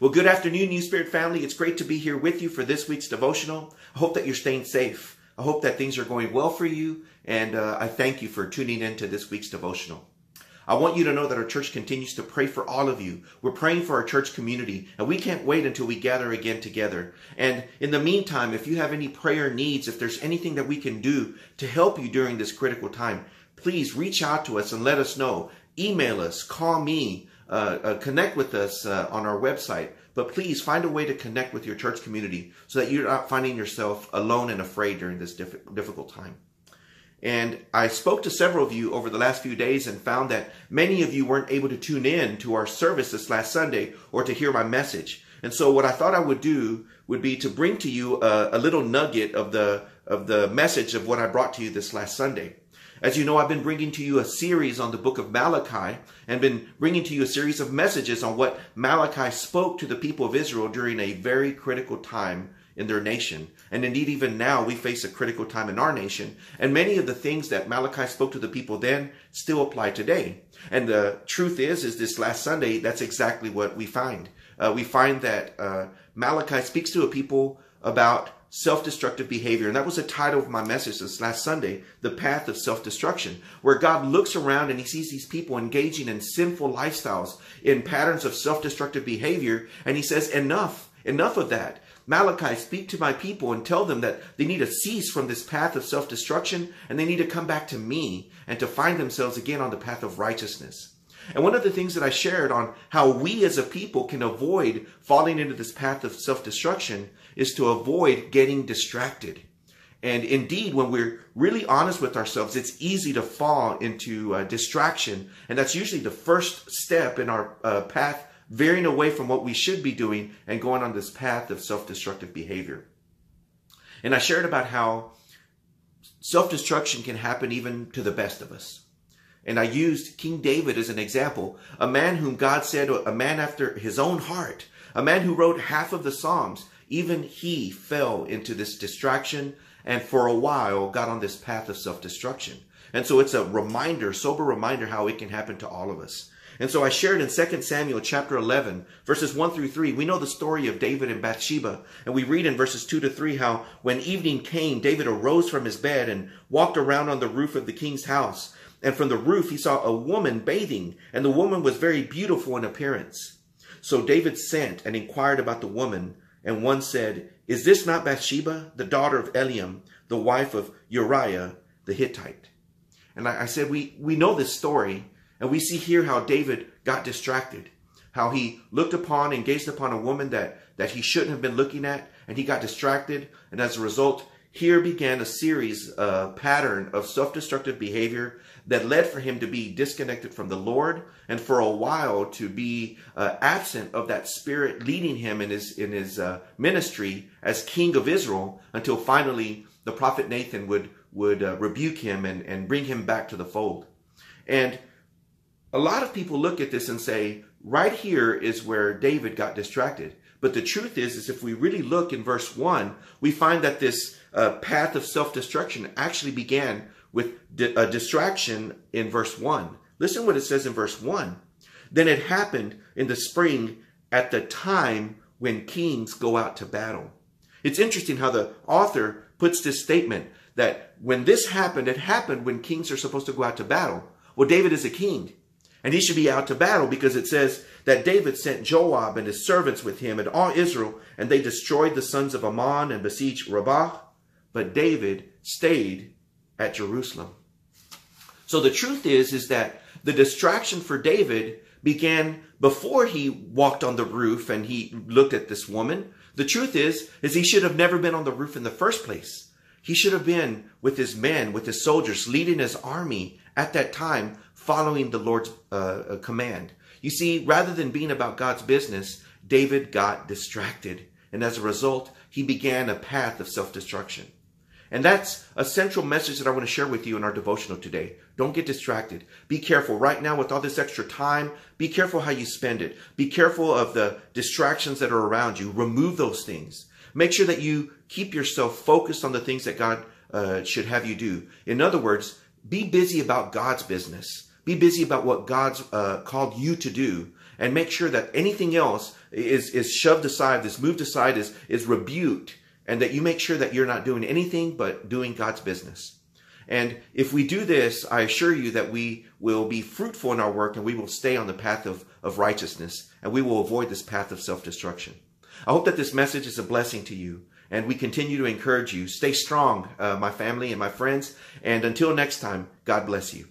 Well, good afternoon, New Spirit family. It's great to be here with you for this week's devotional. I hope that you're staying safe. I hope that things are going well for you, and I thank you for tuning in to this week's devotional. I want you to know that our church continues to pray for all of you. We're praying for our church community, and we can't wait until we gather again together. And in the meantime, if you have any prayer needs, if there's anything that we can do to help you during this critical time, please reach out to us and let us know. Email us, call me, connect with us on our website. But please find a way to connect with your church community so that you're not finding yourself alone and afraid during this difficult time. And I spoke to several of you over the last few days and found that many of you weren't able to tune in to our service this last Sunday or to hear my message. And so what I thought I would do would be to bring to you a little nugget of the message of what I brought to you this last Sunday. As you know, I've been bringing to you a series on the book of Malachi and been bringing to you a series of messages on what Malachi spoke to the people of Israel during a very critical time in their nation. And indeed, even now, we face a critical time in our nation. And many of the things that Malachi spoke to the people then still apply today. And the truth is this last Sunday, that's exactly what we find. We find that Malachi speaks to a people about self-destructive behavior. And that was the title of my message this last Sunday, The Path of Self-Destruction, where God looks around and he sees these people engaging in sinful lifestyles, in patterns of self-destructive behavior. And he says, enough of that. Malachi, speak to my people and tell them that they need to cease from this path of self-destruction and they need to come back to me and to find themselves again on the path of righteousness. And one of the things that I shared on how we as a people can avoid falling into this path of self-destruction is to avoid getting distracted. And indeed, when we're really honest with ourselves, it's easy to fall into distraction. And that's usually the first step in our path veering away from what we should be doing and going on this path of self-destructive behavior. And I shared about how self-destruction can happen even to the best of us. And I used King David as an example, a man whom God said, a man after his own heart, a man who wrote half of the Psalms. Even he fell into this distraction and for a while got on this path of self-destruction. And so it's a reminder, sober reminder, how it can happen to all of us. And so I shared in 2 Samuel chapter 11, verses 1 through 3, we know the story of David and Bathsheba. And we read in verses 2 to 3 how when evening came, David arose from his bed and walked around on the roof of the king's house. And from the roof, he saw a woman bathing, and the woman was very beautiful in appearance. So David sent and inquired about the woman, and one said, "Is this not Bathsheba, the daughter of Eliam, the wife of Uriah the Hittite?" And I said, we know this story. And we see here how David got distracted, how he looked upon and gazed upon a woman that he shouldn't have been looking at, and he got distracted. And as a result, here began a series, pattern of self-destructive behavior that led for him to be disconnected from the Lord and for a while to be absent of that spirit leading him in his ministry as king of Israel until finally the prophet Nathan would rebuke him and bring him back to the fold. And a lot of people look at this and say, right here is where David got distracted. But the truth is if we really look in verse 1, we find that this path of self-destruction actually began with a distraction in verse 1. Listen what it says in verse 1. Then it happened in the spring at the time when kings go out to battle. It's interesting how the author puts this statement that when this happened, it happened when kings are supposed to go out to battle. Well, David is a king. And he should be out to battle because it says that David sent Joab and his servants with him and all Israel, and they destroyed the sons of Ammon and besieged Rabbah. But David stayed at Jerusalem. So the truth is that the distraction for David began before he walked on the roof and he looked at this woman. The truth is he should have never been on the roof in the first place. He should have been with his men, with his soldiers, leading his army at that time, following the Lord's command. You see, rather than being about God's business, David got distracted. And as a result, he began a path of self-destruction. And that's a central message that I want to share with you in our devotional today. Don't get distracted. Be careful. Right now, with all this extra time, be careful how you spend it. Be careful of the distractions that are around you. Remove those things. Make sure that you keep yourself focused on the things that God should have you do. In other words, be busy about God's business. Be busy about what God's called you to do, and make sure that anything else is shoved aside, is moved aside, is rebuked, and that you make sure that you're not doing anything but doing God's business. And if we do this, I assure you that we will be fruitful in our work, and we will stay on the path of righteousness, and we will avoid this path of self-destruction. I hope that this message is a blessing to you, and we continue to encourage you. Stay strong, my family and my friends, and until next time, God bless you.